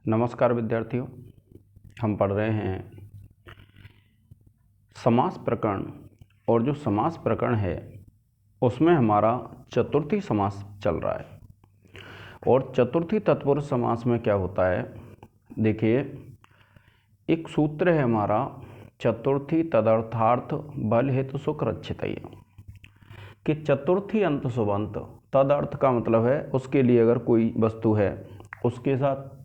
नमस्कार विद्यार्थियों, हम पढ़ रहे हैं समास प्रकरण। और जो समास प्रकरण है उसमें हमारा चतुर्थी समास चल रहा है। और चतुर्थी तत्पुरुष समास में क्या होता है, देखिए एक सूत्र है हमारा, चतुर्थी तदर्थार्थ बल हेतु सुख रक्षितय, कि चतुर्थी अंत सुबंत। तदर्थ का मतलब है उसके लिए अगर कोई वस्तु है उसके साथ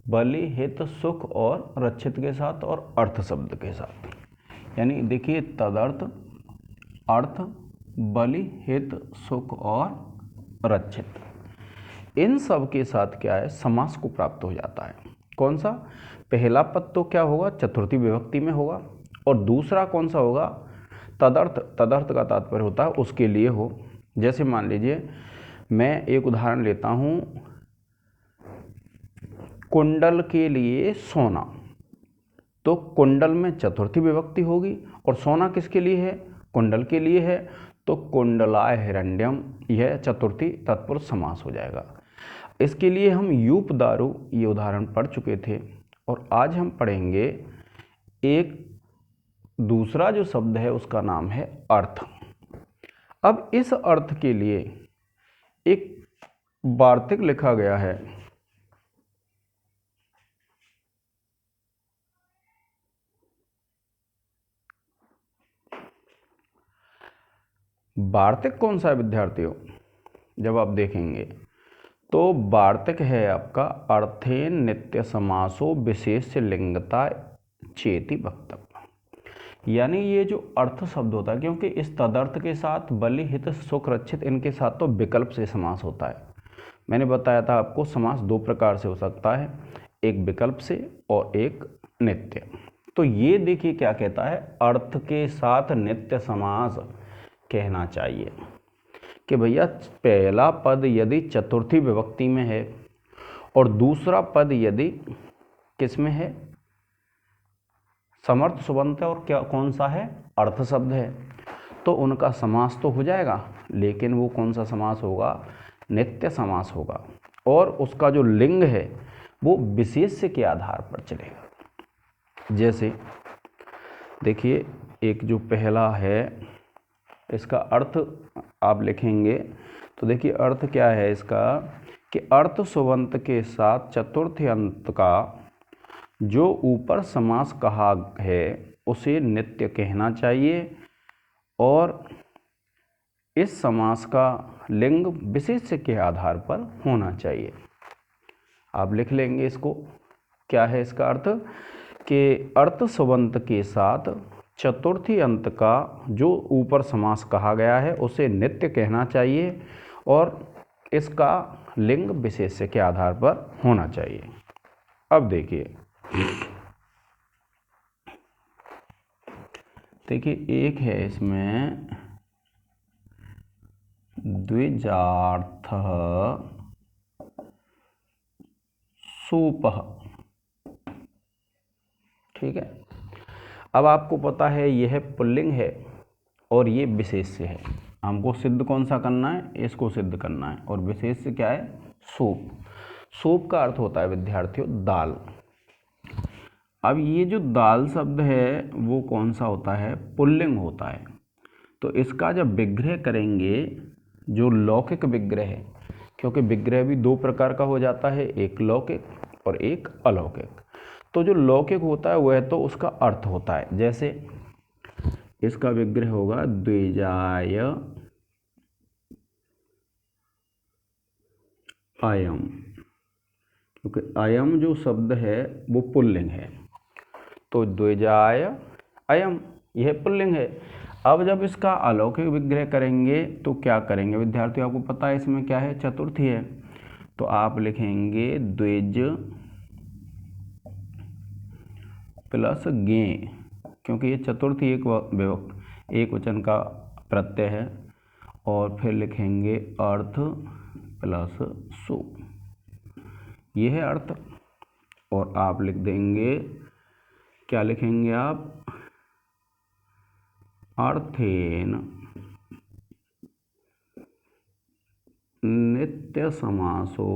बलि हित सुख और रक्षित के साथ और अर्थ शब्द के साथ, यानी देखिए तदर्थ अर्थ बलि हित सुख और रक्षित, इन सब के साथ क्या है समास को प्राप्त हो जाता है। कौन सा? पहला पद तो क्या होगा, चतुर्थी विभक्ति में होगा, और दूसरा कौन सा होगा, तदर्थ। तदर्थ का तात्पर्य होता है उसके लिए हो। जैसे मान लीजिए मैं एक उदाहरण लेता हूं, कुंडल के लिए सोना, तो कुंडल में चतुर्थी विभक्ति होगी और सोना किसके लिए है, कुंडल के लिए है, तो कुंडलाय हिरण्यम, यह चतुर्थी तत्पुरुष समास हो जाएगा। इसके लिए हम यूप दारु ये उदाहरण पढ़ चुके थे, और आज हम पढ़ेंगे एक दूसरा जो शब्द है उसका नाम है अर्थ। अब इस अर्थ के लिए एक वार्तिक लिखा गया है। वार्तिक कौन सा है विद्यार्थियों, जब आप देखेंगे तो वार्तिक है आपका अर्थेन नित्य समासो विशेष लिंगता चेति वक्तव्य, यानी ये जो अर्थ शब्द होता है, क्योंकि इस तदर्थ के साथ बलि हित सुख रक्षित इनके साथ तो विकल्प से समास होता है। मैंने बताया था आपको समास दो प्रकार से हो सकता है, एक विकल्प से और एक नित्य। तो ये देखिए क्या कहता है, अर्थ के साथ नित्य समास कहना चाहिए कि भैया पहला पद यदि चतुर्थी विभक्ति में है और दूसरा पद यदि किस में है, समर्थ सुबंत है, और क्या कौन सा है, अर्थ शब्द है, तो उनका समास तो हो जाएगा, लेकिन वो कौन सा समास होगा, नित्य समास होगा, और उसका जो लिंग है वो विशेष्य के आधार पर चलेगा। जैसे देखिए एक जो पहला है इसका अर्थ आप लिखेंगे, तो देखिए अर्थ क्या है इसका, कि अर्थ सुबंत के साथ चतुर्थ अंत का जो ऊपर समास कहा है उसे नित्य कहना चाहिए, और इस समास का लिंग विशेष्य के आधार पर होना चाहिए। आप लिख लेंगे इसको, क्या है इसका अर्थ, कि अर्थ सुबंत के साथ चतुर्थी अंत का जो ऊपर समास कहा गया है उसे नित्य कहना चाहिए, और इसका लिंग विशेष्य के आधार पर होना चाहिए। अब देखिए एक है इसमें द्विजार्थ सूपः, ठीक है। अब आपको पता है यह पुल्लिंग है और ये विशेष्य है, हमको सिद्ध कौन सा करना है, इसको सिद्ध करना है, और विशेष्य क्या है, सूप। सूप का अर्थ होता है विद्यार्थियों दाल। अब ये जो दाल शब्द है वो कौन सा होता है, पुल्लिंग होता है, तो इसका जब विग्रह करेंगे, जो लौकिक विग्रह है, क्योंकि विग्रह भी दो प्रकार का हो जाता है, एक लौकिक और एक अलौकिक, तो जो लौकिक होता है वह तो उसका अर्थ होता है। जैसे इसका विग्रह होगा द्विजाय अयम, क्योंकि अयम जो शब्द है वो पुल्लिंग है, तो द्विजाय अयम यह पुल्लिंग है। अब जब इसका अलौकिक विग्रह करेंगे तो क्या करेंगे विद्यार्थियों, आपको पता है इसमें क्या है, चतुर्थी है, तो आप लिखेंगे द्विज प्लस गे, क्योंकि ये चतुर्थी एक वचन का प्रत्यय है, और फिर लिखेंगे अर्थ प्लस सु, ये है अर्थ, और आप लिख देंगे, क्या लिखेंगे आप, अर्थेन नित्य समासो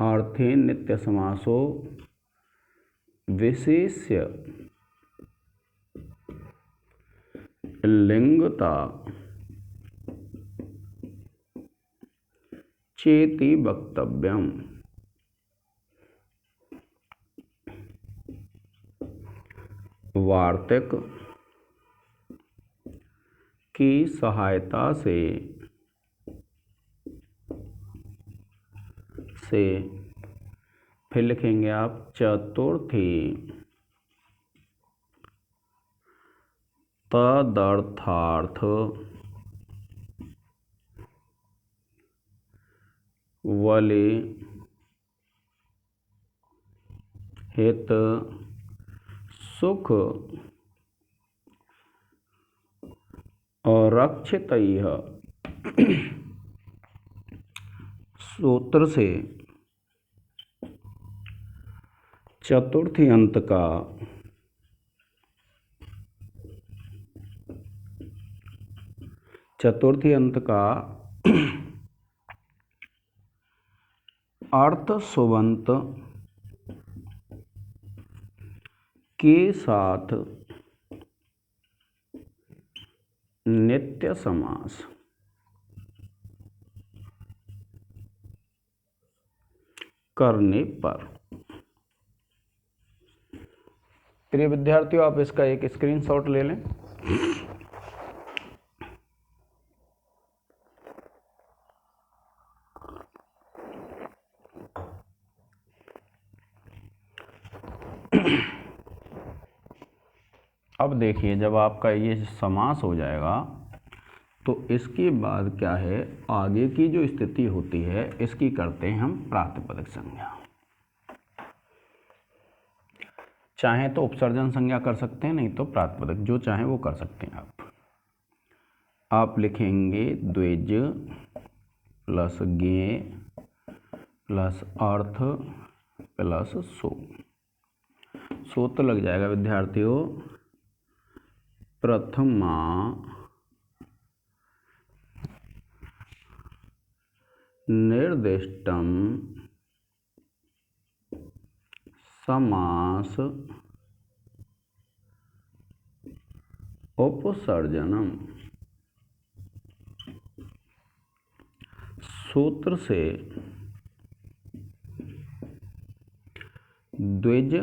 अर्थे नित्य समासो विशेष्य लिंगता चेति वक्तव्यम। वार्तिक की सहायता से फिर लिखेंगे आप चतुर्थी तदर्थार्थ वले हित सुख और रक्षितैः सूत्र से चतुर्थी अंत का अर्थ सुबंत के साथ नित्य समास करने पर। प्रिय विद्यार्थियों, आप इसका एक स्क्रीनशॉट ले लें। अब देखिए, जब आपका ये समास हो जाएगा तो इसके बाद क्या है, आगे की जो स्थिति होती है इसकी करते हैं हम प्रातिपदिक संज्ञा। चाहे तो उपसर्जन संज्ञा कर सकते हैं, नहीं तो प्रातिपदिक, जो चाहे वो कर सकते हैं आप लिखेंगे द्विज प्लस ज्ञेय प्लस अर्थ प्लस सो तो लग जाएगा विद्यार्थियों प्रथमा निर्दिष्टम समास उपसर्जनम। सूत्र से द्विज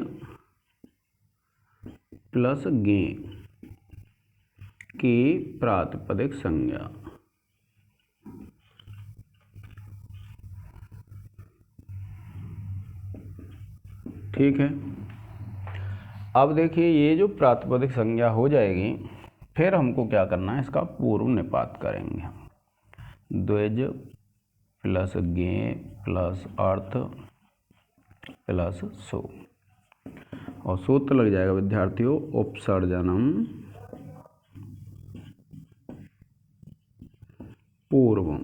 प्लस ज्ञेय की प्रातिपदिक संज्ञा। ठीक है। अब देखिए, ये जो प्रातिपदिक संज्ञा हो जाएगी, फिर हमको क्या करना है, इसका पूर्व निपात करेंगे। द्विज प्लस ज्ञेय प्लस अर्थ प्लस सो, और सूत्र लग जाएगा विद्यार्थियों उपसर्जनम पूर्वम।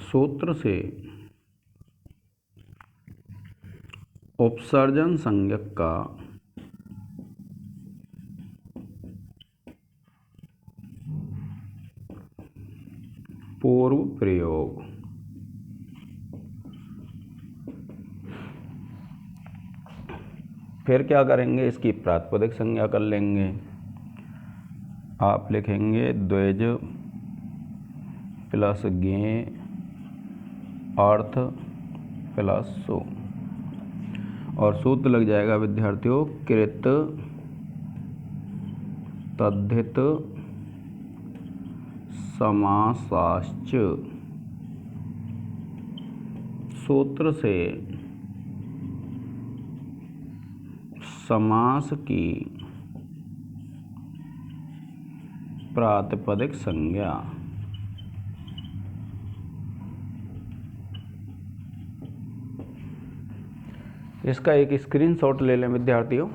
सूत्र से उपसर्जन संज्ञक का पूर्व प्रयोग। फिर क्या करेंगे, इसकी प्रातिपदिक संज्ञा कर लेंगे। आप लिखेंगे द्विज प्लस ज्ञेय अर्थ प्लस सो, और सूत्र लग जाएगा विद्यार्थियों कृत तद्धित समासाश्च। सूत्र से समास की प्रातिपदिक संज्ञा। इसका एक स्क्रीनशॉट ले लें विद्यार्थियों।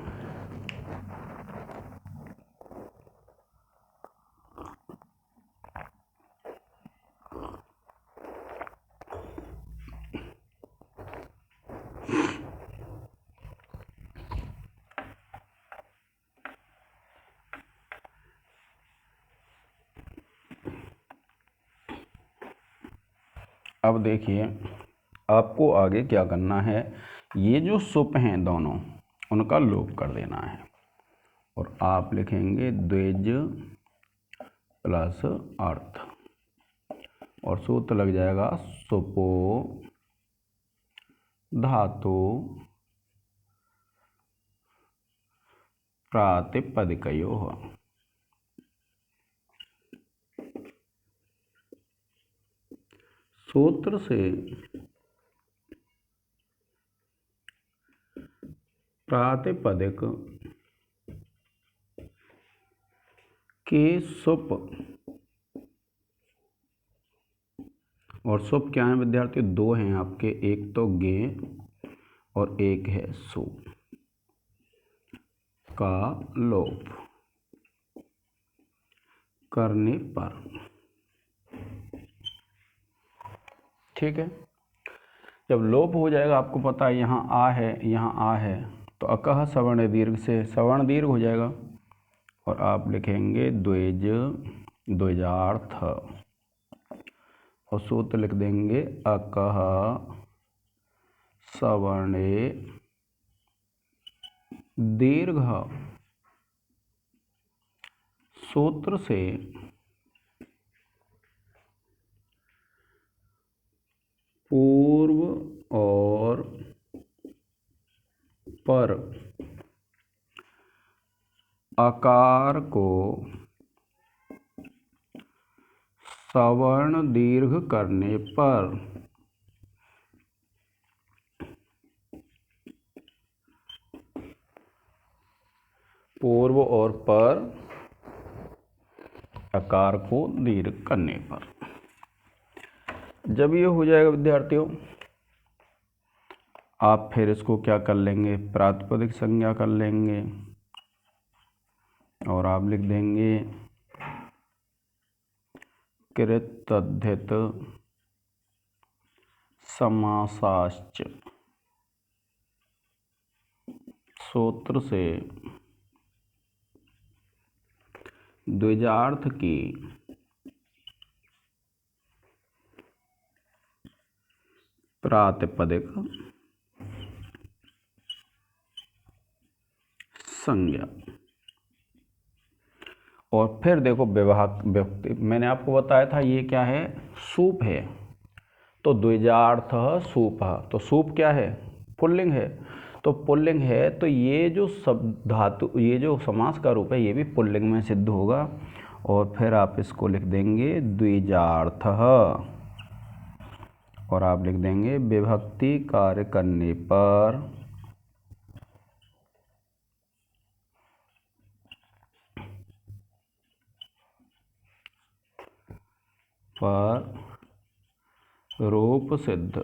अब देखिए, आपको आगे क्या करना है, ये जो सुप हैं दोनों उनका लोप कर देना है और आप लिखेंगे द्विज प्लस अर्थ और सूत्र लग जाएगा सुपो धातु प्रातिपदिकयोः। सूत्र से प्रातिपदिक के सुप, और सुप क्या है विद्यार्थी, दो हैं आपके, एक तो गे और एक है सु का लोप करने पर। ठीक है, जब लोप हो जाएगा, आपको पता है यहाँ आ है यहाँ आ है, तो अकह सवर्ण दीर्घ से सवर्ण दीर्घ हो जाएगा और आप लिखेंगे द्विज द्विजार्थ और सूत्र लिख देंगे अकह सवर्णे दीर्घ। सूत्र से पूर्व और पर आकार को सवर्ण दीर्घ करने पर पूर्व और पर आकार को दीर्घ करने पर। जब ये हो जाएगा विद्यार्थियों, आप फिर इसको क्या कर लेंगे, प्रातिपदिक संज्ञा कर लेंगे और आप लिख देंगे कृत तद्धित समासाश्च। सूत्र से द्विजार्थ की प्रातिपदिक संज्ञा। और फिर देखो विभाग व्यक्ति, मैंने आपको बताया था ये क्या है, सूप है, तो द्विजार्थ सूप, तो सूप क्या है, पुल्लिंग है, तो पुल्लिंग है तो ये जो सब धातु, ये जो समास का रूप है ये भी पुल्लिंग में सिद्ध होगा और फिर आप इसको लिख देंगे द्विजार्थ और आप लिख देंगे विभक्ति कार्य करने पर रूप सिद्ध।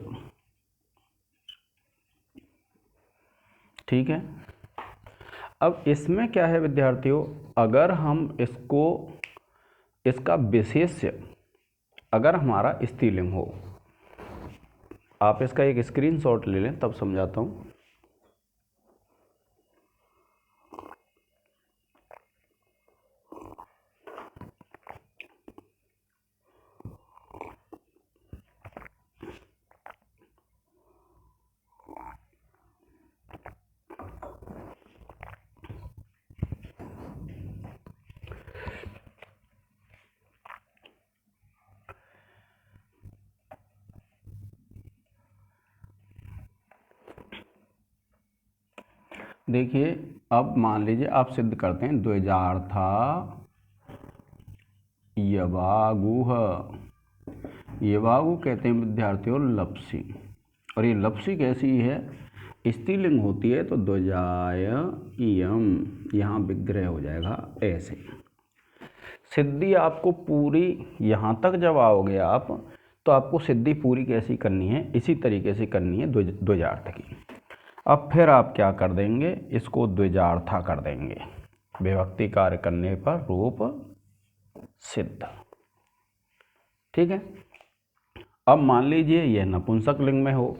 ठीक है, अब इसमें क्या है विद्यार्थियों, अगर हम इसको, इसका विशेष्य अगर हमारा स्त्रीलिंग हो, आप इसका एक स्क्रीनशॉट ले लें तब समझाता हूँ। देखिए, अब मान लीजिए आप सिद्ध करते हैं द्विजार्था यवागुह। यवागु कहते हैं विद्यार्थियों लप्सी, और ये लप्सी कैसी है, स्त्रीलिंग होती है तो द्विजाय इयम, यहाँ विग्रह हो जाएगा ऐसे। सिद्धि आपको पूरी यहाँ तक जब आओगे आप, तो आपको सिद्धि पूरी कैसी करनी है, इसी तरीके से करनी है द्विजार्थ की। अब फिर आप क्या कर देंगे, इसको द्विजार्था कर देंगे, विभक्ति कार्य करने पर रूप सिद्ध। ठीक है, अब मान लीजिए यह नपुंसक लिंग में हो,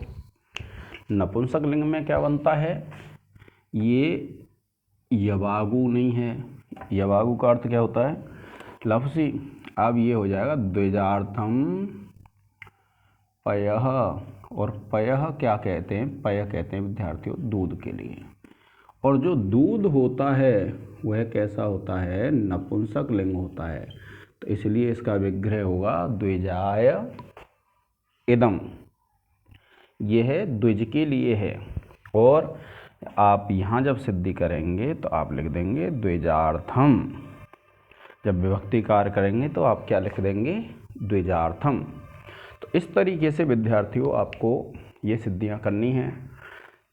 नपुंसक लिंग में क्या बनता है, ये यवागु नहीं है, यवागु का अर्थ क्या होता है, लफ्सी। अब ये हो जाएगा द्विजार्थम पयः, और पयः क्या कहते हैं, पय कहते हैं विद्यार्थियों दूध के लिए। और जो दूध होता है वह कैसा होता है, नपुंसक लिंग होता है, तो इसलिए इसका विग्रह होगा द्विजाय इदम। यह द्विज के लिए है। और आप यहाँ जब सिद्धि करेंगे तो आप लिख देंगे द्विजार्थम। जब विभक्ति कार्य करेंगे तो आप क्या लिख देंगे, द्विजार्थम। तो इस तरीके से विद्यार्थियों आपको ये सिद्धियाँ करनी हैं।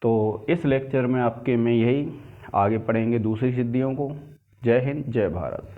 तो इस लेक्चर में आपके में यही, आगे पढ़ेंगे दूसरी सिद्धियों को। जय हिंद, जय भारत।